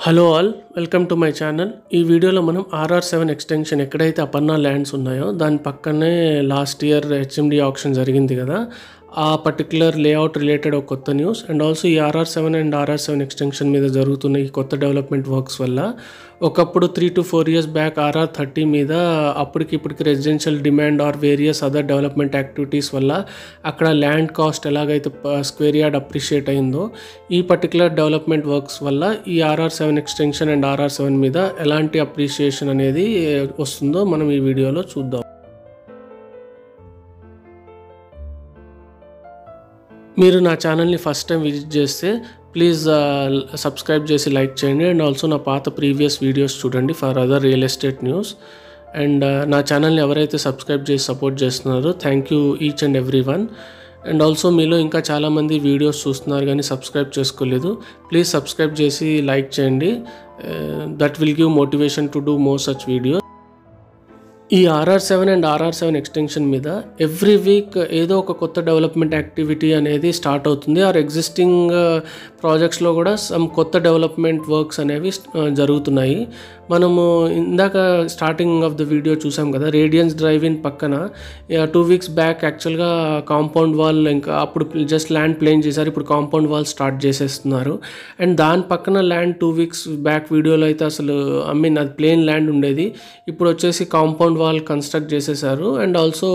Hello all, welcome to my channel. ఈ వీడియోలో మనం RR7 ఎక్స్టెన్షన్ ఎక్కడైతే అపర్ణ ల్యాండ్స్ ఉన్నాయో దాని పక్కనే లాస్ట్ ఇయర్ HMD ఆప్షన్ జరిగింది కదా, ఆ పర్టికులర్ లేఅవుట్ రిలేటెడ్ ఒక కొత్త న్యూస్ అండ్ ఆల్సో ఈ RR7 అండ్ RR7 ఎక్స్టెన్షన్ మీద జరుగుతున్న ఈ కొత్త డెవలప్మెంట్ వర్క్స్ వల్ల ఒకప్పుడు 3 to 4 years బ్యాక్ RR30 మీద ఇప్పటికి residential demand or various other development activities వల్ల అక్కడ ల్యాండ్ కాస్ట్ ఎలాగైతే స్క్వేర్ యార్డ్ అప్రిషియేట్ అయిందో, ఈ పర్టికులర్ డెవలప్మెంట్ వర్క్స్ వల్ల ఈ RR7 ఎక్స్టెన్షన్ అండ్ RR7 మీద ఎలాంటి అప్రిషియేషన్ అనేది వస్తుందో మనం ఈ వీడియోలో చూద్దాం. మీరు నా ఛానల్ని ఫస్ట్ టైం విజిట్ చేస్తే ప్లీజ్ సబ్స్క్రైబ్ చేసి లైక్ చేయండి అండ్ ఆల్సో నా పాత ప్రీవియస్ వీడియోస్ చూడండి for other real estate news. And నా ఛానల్ని ఎవరైతే సబ్స్క్రైబ్ చేసి సపోర్ట్ చేస్తున్నారో thank you each and every one. And also మీలో ఇంకా చాలామంది వీడియోస్ చూస్తున్నారు కానీ సబ్స్క్రైబ్ చేసుకోలేదు. ప్లీజ్ సబ్స్క్రైబ్ చేసి లైక్ చేయండి. That will give motivation to do more such video. ఈ RR7 అండ్ RR7 ఎక్స్టెన్షన్ మీద ఎవ్రీ వీక్ ఏదో ఒక కొత్త డెవలప్మెంట్ యాక్టివిటీ అనేది స్టార్ట్ అవుతుంది. ఆర్ ఎగ్జిస్టింగ్ ప్రాజెక్ట్స్లో కూడా సమ్ కొత్త డెవలప్మెంట్ వర్క్స్ అనేవి జరుగుతున్నాయి. మనము ఇందాక స్టార్టింగ్ ఆఫ్ ద వీడియో చూసాం కదా, రేడియన్స్ డ్రైవ్ ఇన్ పక్కన 2 weeks బ్యాక్ యాక్చువల్గా కాంపౌండ్ వాల్, ఇంకా అప్పుడు జస్ట్ ల్యాండ్ ప్లేన్ చేశారు, ఇప్పుడు కాంపౌండ్ వాల్ స్టార్ట్ చేసేస్తున్నారు. అండ్ దాని పక్కన ల్యాండ్ 2 weeks బ్యాక్ వీడియోలో అయితే అసలు అది ప్లేన్ ల్యాండ్ ఉండేది, ఇప్పుడు వచ్చేసి కాంపౌండ్ వాల్ కన్స్ట్రక్ట్ చేసేసారు అండ్ ఆల్సో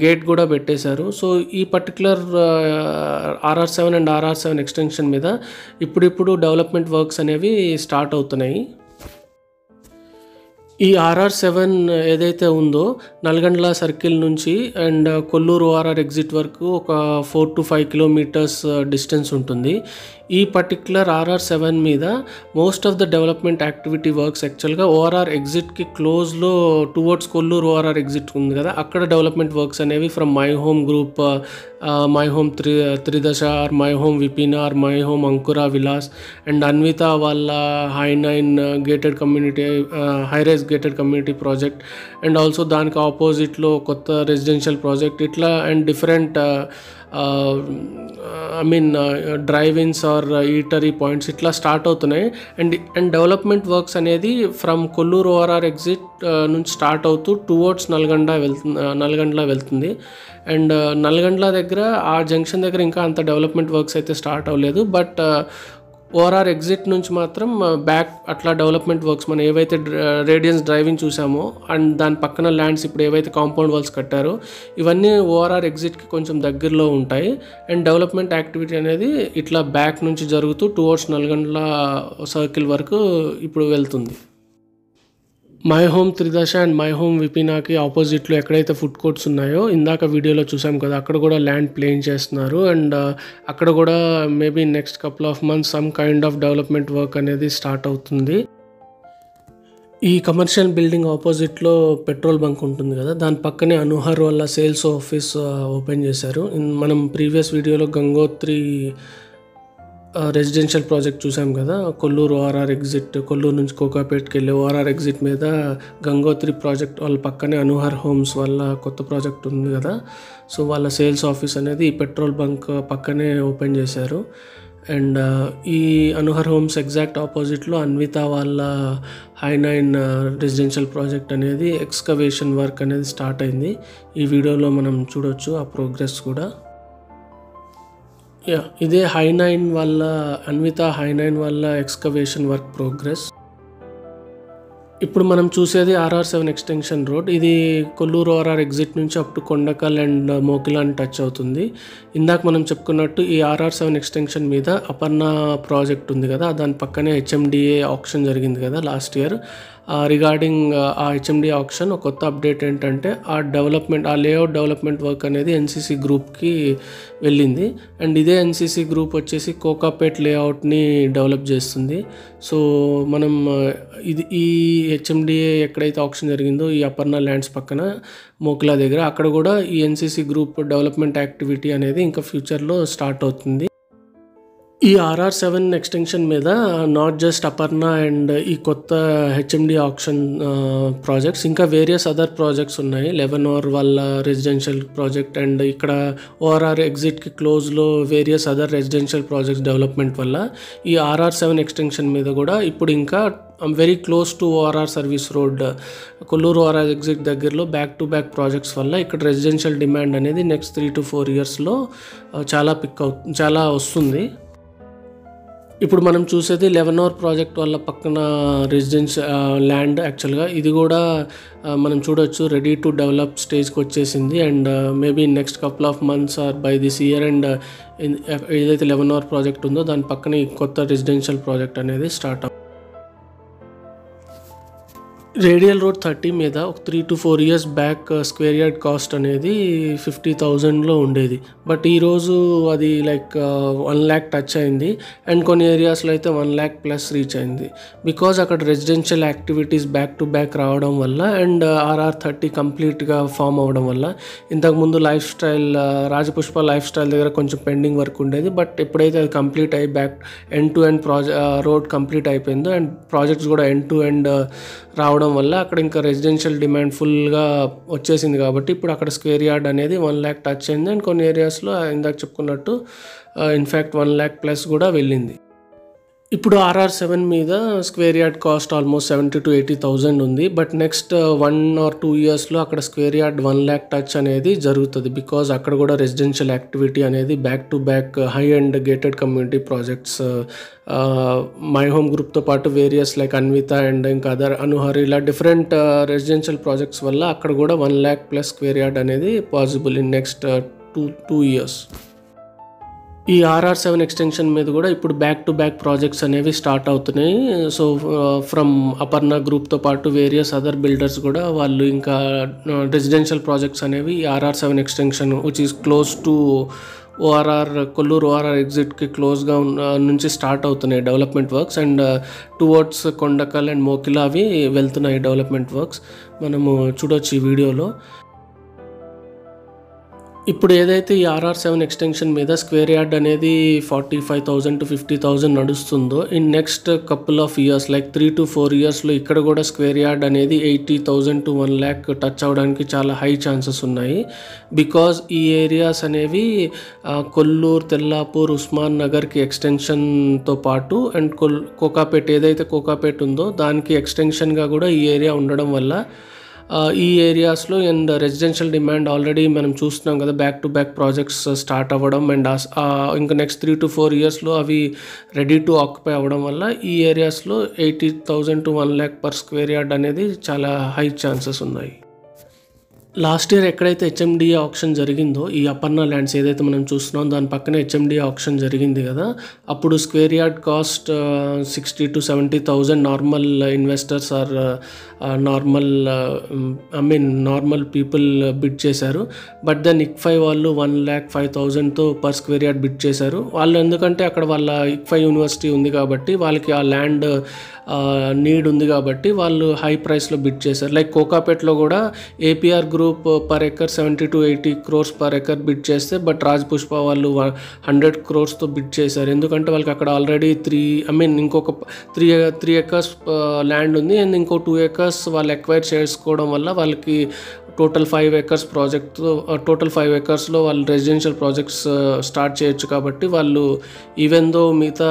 గేట్ కూడా పెట్టేశారు. సో ఈ particular RR7 and RR7 extension మీద ఇప్పుడు డెవలప్మెంట్ వర్క్స్ అనేవి స్టార్ట్ అవుతున్నాయి. ఈ RR7 ఏదైతే ఉందో నల్గండ్ల సర్కిల్ నుంచి అండ్ కొల్లూరు ORR ఎగ్జిట్ వరకు ఒక 4 to 5 kilometers డిస్టెన్స్ ఉంటుంది. ఈ పర్టికులర్ RR7 మీద most of the development activity works యాక్చువల్గా ORR ఎగ్జిట్కి క్లోజ్లో టువర్డ్స్ కొల్లూరు ORR ఎగ్జిట్ ఉంది కదా, అక్కడ డెవలప్మెంట్ వర్క్స్ అనేవి from my home group, my home Tridasa or my home Vipin or my home Ankura villas and Anvita వాళ్ళ హై9 gated community high rise gated community project and also దానికి ఆపోజిట్లో కొత్త రెసిడెన్షియల్ ప్రాజెక్ట్, ఇట్లా and different drive ins or eatery points ఇట్లా start అవుతున్నాయి. And development works అనేది from Kolluru ORR exit నుంచి స్టార్ట్ అవుతూ టువర్డ్స్ నల్గండ్ల వెళ్తుంది. అండ్ నల్గండ్ల దగ్గర ఆ జంక్షన్ దగ్గర ఇంకా అంత డెవలప్మెంట్ వర్క్స్ అయితే స్టార్ట్ అవ్వలేదు, బట్ ORR ఎగ్జిట్ నుంచి మాత్రం బ్యాక్ అట్లా డెవలప్మెంట్ వర్క్స్ మనం ఏవైతే రేడియన్స్ డ్రైవింగ్ చూసామో అండ్ దాని పక్కన ల్యాండ్స్ ఇప్పుడు ఏవైతే కాంపౌండ్ వాల్స్ కట్టారో ఇవన్నీ ORR ఎగ్జిట్కి కొంచెం దగ్గరలో ఉంటాయి. అండ్ డెవలప్మెంట్ యాక్టివిటీ అనేది ఇట్లా బ్యాక్ నుంచి జరుగుతూ టువర్డ్స్ నల్గండ్ల సర్కిల్ వరకు ఇప్పుడు వెళ్తుంది. My home Tridasa and my home విపినాకి ఆపోజిట్లో ఎక్కడైతే ఫుడ్ కోర్ట్స్ ఉన్నాయో ఇందాక వీడియోలో చూసాం కదా, అక్కడ కూడా ల్యాండ్ ప్లేన్ చేస్తున్నారు. అండ్ అక్కడ కూడా maybe next couple of months some kind of development work అనేది స్టార్ట్ అవుతుంది. ఈ కమర్షియల్ బిల్డింగ్ ఆపోజిట్లో పెట్రోల్ బంక్ ఉంటుంది కదా, దాని పక్కనే అనుహర్ వాళ్ళ సేల్స్ ఆఫీస్ ఓపెన్ చేశారు. మనం ప్రీవియస్ వీడియోలో గంగోత్రి రెసిడెన్షియల్ ప్రాజెక్ట్ చూసాం కదా, కొల్లూరు ORR ఎగ్జిట్, కొల్లూరు నుంచి కోకాపేట్కి వెళ్ళే ORR ఎగ్జిట్ మీద గంగోత్రి ప్రాజెక్ట్ వాళ్ళ పక్కనే అనుహర్ హోమ్స్ వాళ్ళ కొత్త ప్రాజెక్ట్ ఉంది కదా, సో వాళ్ళ సేల్స్ ఆఫీస్ అనేది ఈ పెట్రోల్ బంక్ పక్కనే ఓపెన్ చేశారు. అండ్ ఈ అనుహర్ హోమ్స్ ఎగ్జాక్ట్ ఆపోజిట్లో అన్విత వాళ్ళ హై9 రెసిడెన్షియల్ ప్రాజెక్ట్ అనేది ఎక్స్కవేషన్ వర్క్ అనేది స్టార్ట్ అయింది. ఈ వీడియోలో మనం చూడొచ్చు ఆ ప్రోగ్రెస్ కూడా. ఇదే హై9 వల్ల అన్విత హై9 వల్ల ఎక్స్కవేషన్ వర్క్ ప్రోగ్రెస్. ఇప్పుడు మనం చూసేది RR7 ఎక్స్టెన్షన్ రోడ్. ఇది కొల్లూరు ORR ఎగ్జిట్ నుంచి అప్ టు కొండకల్ అండ్ మోకిలాన్ టచ్ అవుతుంది. ఇందాక మనం చెప్పుకున్నట్టు ఈ RR7 ఎక్స్టెన్షన్ మీద అపర్ణ ప్రాజెక్ట్ ఉంది కదా, దాని పక్కనే HMDA ఆప్షన్ జరిగింది కదా లాస్ట్ ఇయర్. రిగార్డింగ్ ఆ HMDA ఆప్షన్ ఒక కొత్త అప్డేట్ ఏంటంటే ఆ లేఅవుట్ డెవలప్మెంట్ వర్క్ అనేది NCC గ్రూప్కి వెళ్ళింది. అండ్ ఇదే NCC గ్రూప్ వచ్చేసి కోకాపేట్ లేఅవుట్ని డెవలప్ చేస్తుంది. సో మనం ఈ HMDA ఎక్కడైతే ఆప్షన్ జరిగిందో ఈ అపర్ణ ల్యాండ్స్ పక్కన మోకిలా దగ్గర, అక్కడ కూడా ఈ NCC గ్రూప్ డెవలప్మెంట్ యాక్టివిటీ అనేది ఇంకా ఫ్యూచర్లో స్టార్ట్ అవుతుంది. ఈ ఆర్ఆర్7 ఎక్స్టెన్షన్ మీద నాట్ జస్ట్ అపర్ణ అండ్ ఈ కొత్త హెచ్ఎండి ఆప్షన్ ప్రాజెక్ట్స్, ఇంకా వేరియస్ అదర్ ప్రాజెక్ట్స్ ఉన్నాయి. 11 వాళ్ళ రెసిడెన్షియల్ ప్రాజెక్ట్ అండ్ ఇక్కడ ఓఆర్ఆర్ ఎగ్జిట్కి క్లోజ్లో various other residential projects development వల్ల ఈ ఆర్ఆర్7 ఎక్స్టెన్షన్ మీద కూడా ఇప్పుడు ఇంకా very close to ORR service road, Kollur ORR exit దగ్గరలో బ్యాక్ టు బ్యాక్ ప్రాజెక్ట్స్ వల్ల ఇక్కడ రెసిడెన్షియల్ డిమాండ్ అనేది నెక్స్ట్ 3 to 4 ఇయర్స్లో చాలా వస్తుంది. ఇప్పుడు మనం చూసేది 11 ప్రాజెక్ట్ వల్ల పక్కన ల్యాండ్. యాక్చువల్గా ఇది కూడా మనం చూడొచ్చు రెడీ టు డెవలప్ స్టేజ్కి వచ్చేసింది and maybe next couple of months or by this year and ఏదైతే 11 ప్రాజెక్ట్ ఉందో దాని పక్కన ఈ కొత్త రెసిడెన్షియల్ ప్రాజెక్ట్ అనేది స్టార్ట్ అవుతుంది. రేడియల్ రోడ్ 30 మీద ఒక 3 to 4 years back square yard cost అనేది 50,000లో ఉండేది. బట్ ఈరోజు అది లైక్ 1 lakh టచ్ అయింది అండ్ కొన్ని ఏరియాస్లో అయితే 1 lakh ప్లస్ రీచ్ అయింది. బికాజ్ అక్కడ residential activities back to back రావడం వల్ల అండ్ RR30 కంప్లీట్గా ఫామ్ అవ్వడం వల్ల. ఇంతకుముందు life style Rajapushpa life style దగ్గర కొంచెం పెండింగ్ వర్క్ ఉండేది. బట్ ఎప్పుడైతే అది కంప్లీట్ అయ్యి back end to end road complete అయిపోయిందో అండ్ ప్రాజెక్ట్స్ కూడా ఎండ్ టు ఎండ్ రావడం వల్ల అక్కడ ఇంకా రెసిడెన్షియల్ డిమాండ్ ఫుల్గా వచ్చేసింది. కాబట్టి ఇప్పుడు అక్కడ స్క్వేర్ యార్డ్ అనేది 1 lakh టచ్ అయింది అండ్ కొన్ని ఏరియాస్లో ఇందాక చెప్పుకున్నట్టు ఇన్ఫ్యాక్ట్ 1 lakh ప్లస్ కూడా వెళ్ళింది. ఇప్పుడు RR7 మీద square yard cost almost 70,000 to 80,000 ఉంది. బట్ నెక్స్ట్ 1 or 2 ఇయర్స్లో అక్కడ స్క్వేర్ యార్డ్ 1 lakh టచ్ అనేది జరుగుతుంది. బికాజ్ అక్కడ కూడా రెసిడెన్షియల్ యాక్టివిటీ అనేది back to back high and gated community projects my home గ్రూప్తో పాటు వేరియస్ లైక్ అన్విత అండ్ ఇంకా అదర్ అనుహర్ ఇలా డిఫరెంట్ రెసిడెన్షియల్ ప్రాజెక్ట్స్ వల్ల అక్కడ కూడా 1 lakh ప్లస్ స్క్వేర్ యార్డ్ అనేది పాసిబుల్ ఇన్ నెక్స్ట్ 2 ఇయర్స్. ఈ RR7 ఎక్స్టెన్షన్ మీద కూడా ఇప్పుడు బ్యాక్ టు బ్యాక్ ప్రాజెక్ట్స్ అనేవి స్టార్ట్ అవుతున్నాయి. సో ఫ్రమ్ అపర్ణ గ్రూప్తో పాటు వేరియస్ అదర్ బిల్డర్స్ కూడా వాళ్ళు ఇంకా రెసిడెన్షియల్ ప్రాజెక్ట్స్ అనేవి RR7 extension which is close to Kollur ORR ఎగ్జిట్కి క్లోజ్గా నుంచి స్టార్ట్ అవుతున్నాయి development works and towards Kondakal and Mokila అవి వెళ్తున్నాయి డెవలప్మెంట్ వర్క్స్. మనము చూడొచ్చు ఈ వీడియోలో. ఇప్పుడు ఏదైతే ఈ RR7 ఎక్స్టెన్షన్ మీద స్క్వేర్ యార్డ్ అనేది 45,000 to 50,000 నడుస్తుందో in next couple of years like 3 to 4 ఇయర్స్లో ఇక్కడ కూడా స్క్వేర్ యార్డ్ అనేది 80,000 to 1 lakh టచ్ అవడానికి చాలా హై ఛాన్సెస్ ఉన్నాయి. బికాజ్ ఈ ఏరియాస్ అనేవి కొల్లూరు, తెల్లాపూర్, ఉస్మాన్ నగర్కి ఎక్స్టెన్షన్తో పాటు అండ్ కోకాపేట్ ఏదైతే కోకాపేట్ ఉందో దానికి ఎక్స్టెన్షన్గా కూడా ఈ ఏరియా ఉండడం వల్ల ఈ ఏరియాస్లో అండ్ రెసిడెన్షియల్ డిమాండ్ ఆల్రెడీ మనం చూస్తున్నాం కదా back to back projects start అవ్వడం అండ్ ఇంకా నెక్స్ట్ 3 to 4 ఇయర్స్లో అవి రెడీ టు ఆక్యుపై అవ్వడం వల్ల ఈ ఏరియాస్లో 80,000 to 1 lakh per square yard అనేది చాలా హై ఛాన్సెస్ ఉన్నాయి. లాస్ట్ ఇయర్ ఎక్కడైతే హెచ్ఎండిఏ ఆప్షన్ జరిగిందో ఈ అపర్ణ ల్యాండ్స్ ఏదైతే మనం చూస్తున్నాం దాని పక్కనే హెచ్ఎండిఏ ఆప్షన్ జరిగింది కదా, అప్పుడు square yard cost 60,000 to 70,000 normal investors or normal people bid చేశారు. బట్ దెన్ ICFI వాళ్ళు 1,05,000తో పర్ స్క్వేర్ యార్డ్ బిడ్ చేశారు. వాళ్ళు ఎందుకంటే అక్కడ వాళ్ళ ICFI యూనివర్సిటీ ఉంది కాబట్టి వాళ్ళకి ఆ ల్యాండ్ నీడ్ ఉంది కాబట్టి వాళ్ళు హై ప్రైస్లో బిడ్ చేశారు. లైక్ కోకాపేట్లో కూడా APR group per acre 70 to 80 crores per acre bid చేస్తే బట్ రాజపుష్ప వాళ్ళు 100 crores బిడ్ చేశారు. ఎందుకంటే వాళ్ళకి అక్కడ ఆల్రెడీ ఇంకొక 3 acres ల్యాండ్ ఉంది అండ్ ఇంకో 2 acres వాళ్ళు ఎక్వైర్ చేసుకోవడం వల్ల వాళ్ళకి టోటల్ 5 acres ప్రాజెక్ట్తో టోటల్ 5 acresలో వాళ్ళు రెసిడెన్షియల్ ప్రాజెక్ట్స్ స్టార్ట్ చేయొచ్చు. కాబట్టి వాళ్ళు ఈవెన్ దో మిగతా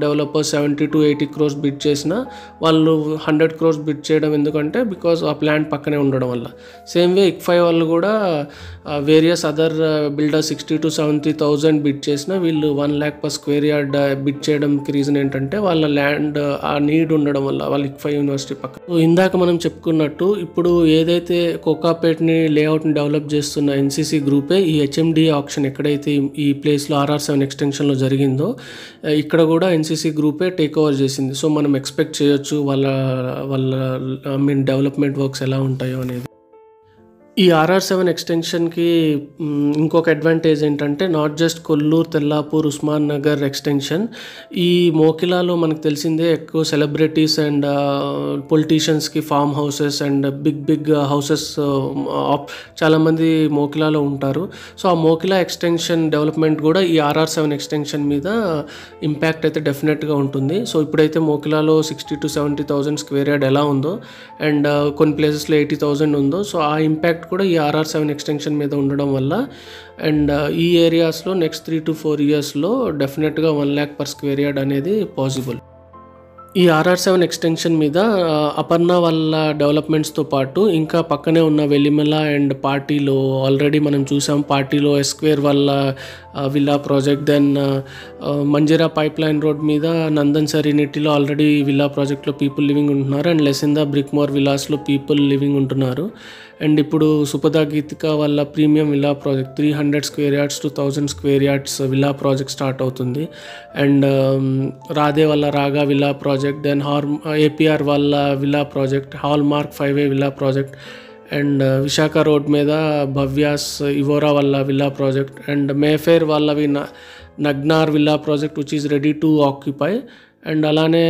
డెవలపర్స్ 70 to 80 crores బిడ్ చేసినా వాళ్ళు 100 crores బిడ్ చేయడం ఎందుకంటే బికాజ్ ఆ ప్లాంట్ పక్కనే ఉండడం వల్ల. సేమ్ వే ICFI వాళ్ళు కూడా various other builder 60,000 to 70,000 bid చేసినా వీళ్ళు 1 lakh per square yard bid చేయడానికి రీజన్ ఏంటంటే వాళ్ళ ల్యాండ్ ఆ నీడ్ ఉండడం వల్ల వాళ్ళ ICFI యూనివర్సిటీ పక్కన. ఇందాక మనం చెప్పుకున్నట్టు ఇప్పుడు ఏదైతే కోకాపేట్ని లేఅవుట్ని డెవలప్ చేస్తున్న NCC గ్రూపే ఈ HMDA ఆప్షన్ ఎక్కడైతే ఈ ప్లేస్లో RR7 ఎక్స్టెన్షన్లో జరిగిందో ఇక్కడ కూడా NCC గ్రూపే టేక్ ఓవర్ చేసింది. సో మనం ఎక్స్పెక్ట్ చేయొచ్చు వాళ్ళ డెవలప్మెంట్ వర్క్స్ ఎలా ఉంటాయో అనేది. ఈ RR7 ఎక్స్టెన్షన్‌కి ఇంకొక అడ్వాంటేజ్ ఏంటంటే not just Kollur, Tellapur, Osman Nagar extension. ఈ మోకిలాలో మనకు తెలిసిందే ఎక్కువ సెలబ్రిటీస్ అండ్ పొలిటీషియన్స్‌కి farm houses and big houses చాలామంది మోకిలాలో ఉంటారు. సో, ఆ మోకిలా ఎక్స్టెన్షన్ డెవలప్మెంట్ కూడా ఈ RR7 ఎక్స్టెన్షన్ మీద ఇంపాక్ట్ అయితే డెఫినెట్గా ఉంటుంది. సో, ఇప్పుడైతే మోకిలాలో 60,000 to 70,000 స్క్వేర్ యార్డ్ ఎలా ఉందో అండ్ కొన్ని ప్లేసెస్లో 80,000 ఉందో, సో ఆ ఇంపాక్ట్ కూడా ఈ RR7 ఎక్స్టెన్షన్ మీద ఉండడం వల్ల అండ్ ఈ ఏరియాస్లో నెక్స్ట్ 3 to 4 ఇయర్స్లో డెఫినెట్గా 1 lakh per స్క్వేర్ యార్డ్ అనేది పాసిబుల్. ఈ RR7 ఎక్స్టెన్షన్ మీద అపర్ణ వాళ్ళ డెవలప్మెంట్స్తో పాటు ఇంకా పక్కనే ఉన్న వెలిమల అండ్ పార్టీలో ఆల్రెడీ మనం చూసాం. పార్టీలో ఎస్క్వేర్ వాళ్ళ villa project, then Manjeera pipeline road మీద నందన్ సెరెనిటీలో ఆల్రెడీ విల్లా ప్రాజెక్ట్లో పీపుల్ లివింగ్ ఉంటున్నారు అండ్ లెసిందా బ్రిక్మోర్ విల్లాస్లో పీపుల్ లివింగ్ ఉంటున్నారు. అండ్ ఇప్పుడు సుపదా గీతిక వాళ్ళ premium villa project 300 square yards to 1000 square yards villa project start అవుతుంది. అండ్ రాధే వాళ్ళ Raaga villa project, then APR వాళ్ళ villa project, Hallmark 5A villa project and Visakha road మీద భవ్యాస్ ఇవోరా వాళ్ళ విల్లా ప్రాజెక్ట్ అండ్ మేఫేర్ వాళ్ళవి నగ్నార్ villa project which is ready to occupy and అలానే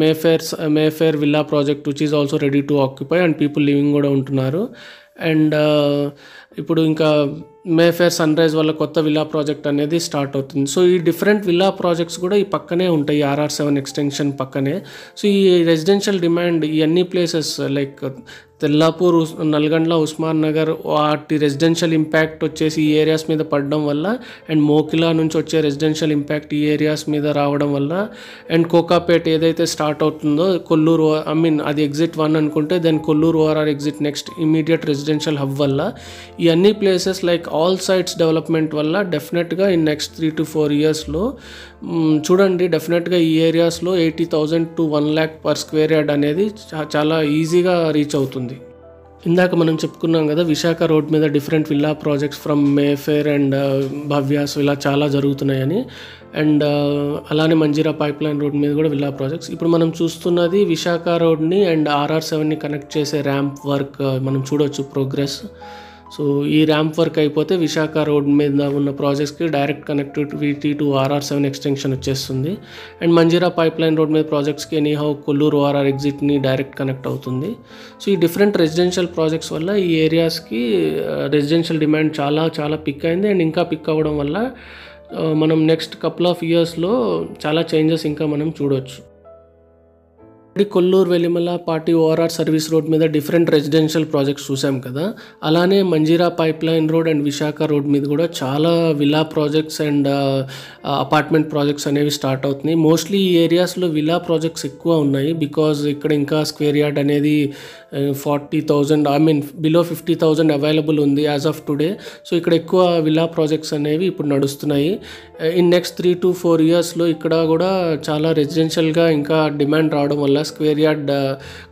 Mayfair villa project which is also ready to occupy and people living కూడా ఉంటున్నారు. And ఇప్పుడు ఇంకా Mayfair sun rise వల్ల కొత్త విల్లా ప్రాజెక్ట్ అనేది స్టార్ట్ అవుతుంది. సో ఈ డిఫరెంట్ విల్లా ప్రాజెక్ట్స్ కూడా ఈ పక్కనే ఉంటాయి, RR7 ఎక్స్టెన్షన్ పక్కనే. సో ఈ రెసిడెన్షియల్ డిమాండ్ ఈ అన్ని ప్లేసెస్ లైక్ తెల్లాపూర్, నల్గండ్ల, ఉస్మాన్ నగర్ వాటి రెసిడెన్షియల్ ఇంపాక్ట్ వచ్చేసి ఈ ఏరియాస్ మీద పడడం వల్ల అండ్ మోకిలా నుంచి వచ్చే రెసిడెన్షియల్ ఇంపాక్ట్ ఈ ఏరియాస్ మీద రావడం వల్ల అండ్ కోకాపేట్ ఏదైతే స్టార్ట్ అవుతుందో కొల్లూరు అది ఎగ్జిట్ 1 అనుకుంటే then Kolluru ORR exit next immediate residential hub వల్ల ఈ అన్ని places like all sites development వల్ల డెఫినెట్గా ఇన్ నెక్స్ట్ 3 to 4 ఇయర్స్లో చూడండి డెఫినెట్గా ఈ ఏరియాస్లో 80,000 to 1 lakh per square yard అనేది చాలా ఈజీగా రీచ్ అవుతుంది. ఇందాక మనం చెప్పుకున్నాం కదా విశాఖ రోడ్ మీద different villa projects from Mayfair and Bhavya's ఇలా చాలా జరుగుతున్నాయని. అండ్ అలానే మంజీరా పైప్ లైన్ రోడ్ మీద కూడా విల్లా ప్రాజెక్ట్స్. ఇప్పుడు మనం చూస్తున్నది విశాఖ రోడ్ని అండ్ RR7ని కనెక్ట్ చేసే ర్యాంప్ వర్క్ మనం చూడవచ్చు ప్రోగ్రెస్. సో ఈ ర్యాంప్ వర్క్ అయిపోతే విశాఖ రోడ్ మీద ఉన్న ప్రాజెక్ట్స్కి direct connectivity to RR7 extension వచ్చేస్తుంది. And Manjira pipeline road మీద ప్రాజెక్ట్స్కి ఎనీహౌ కొల్లూరు ORR ఎగ్జిట్ని డైరెక్ట్ కనెక్ట్ అవుతుంది. సో ఈ డిఫరెంట్ రెసిడెన్షియల్ ప్రాజెక్ట్స్ వల్ల ఈ ఏరియాస్కి రెసిడెన్షియల్ డిమాండ్ చాలా పిక్ అయింది అండ్ ఇంకా పిక్ అవ్వడం వల్ల మనం నెక్స్ట్ కపుల్ ఆఫ్ ఇయర్స్లో చాలా చేంజెస్ ఇంకా మనం చూడవచ్చు. కొల్లూరు, వెలిమల, పార్టీ ORR సర్వీస్ రోడ్ మీద డిఫరెంట్ రెసిడెన్షియల్ ప్రాజెక్ట్స్ చూసాం కదా. అలానే Manjeera pipeline road and Visakha road మీద కూడా చాలా villa projects and apartment projects అనేవి స్టార్ట్ అవుతున్నాయి. మోస్ట్లీ ఈ ఏరియాస్లో విల్లా ప్రాజెక్ట్స్ ఎక్కువ ఉన్నాయి బికాజ్ ఇక్కడ ఇంకా స్క్వేర్ యార్డ్ అనేది 40,000 బిలో 50,000 అవైలబుల్ ఉంది యాజ్ ఆఫ్ టుడే. సో ఇక్కడ ఎక్కువ విల్లా ప్రాజెక్ట్స్ అనేవి ఇప్పుడు నడుస్తున్నాయి. ఇన్ నెక్స్ట్ 3 to 4 ఇయర్స్లో ఇక్కడ కూడా చాలా రెసిడెన్షియల్గా ఇంకా డిమాండ్ రావడం వల్ల స్క్వేర్ యార్డ్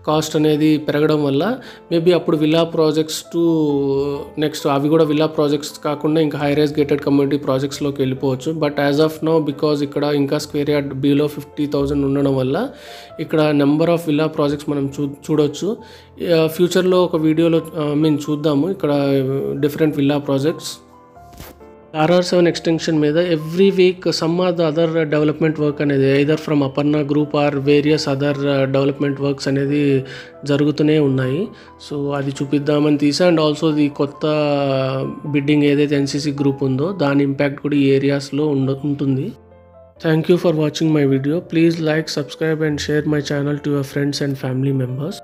కాస్ట్ అనేది పెరగడం వల్ల మేబీ అప్పుడు విల్లా ప్రాజెక్ట్స్ నెక్స్ట్ అవి కూడా విల్లా ప్రాజెక్ట్స్ కాకుండా ఇంకా హై రైజ్ గేటెడ్ కమ్యూనిటీ ప్రాజెక్ట్స్లోకి వెళ్ళిపోవచ్చు. But as of no because ఇక్కడ ఇంకా స్క్వేర్ యార్డ్ బిలో 50,000 ఉండడం వల్ల ఇక్కడ నెంబర్ ఆఫ్ విల్లా ప్రాజెక్ట్స్ మనం చూడవచ్చు. ఫ్యూచర్లో ఒక వీడియోలో చూద్దాము ఇక్కడ different villa projects. RR7 extension మీద every week some or the other development work అనేది either from Aparna group or various other development works అనేది జరుగుతూనే ఉన్నాయి. సో అది చూపిద్దామని తీసా. అండ్ ఆల్సో ది కొత్త బిడ్డింగ్ ఏదైతే NCC గ్రూప్ ఉందో దాని ఇంపాక్ట్ కూడా ఈ ఏరియాస్లో ఉంటుంది. Thank you for watching my video. Please like, subscribe and share my channel to your friends and family members.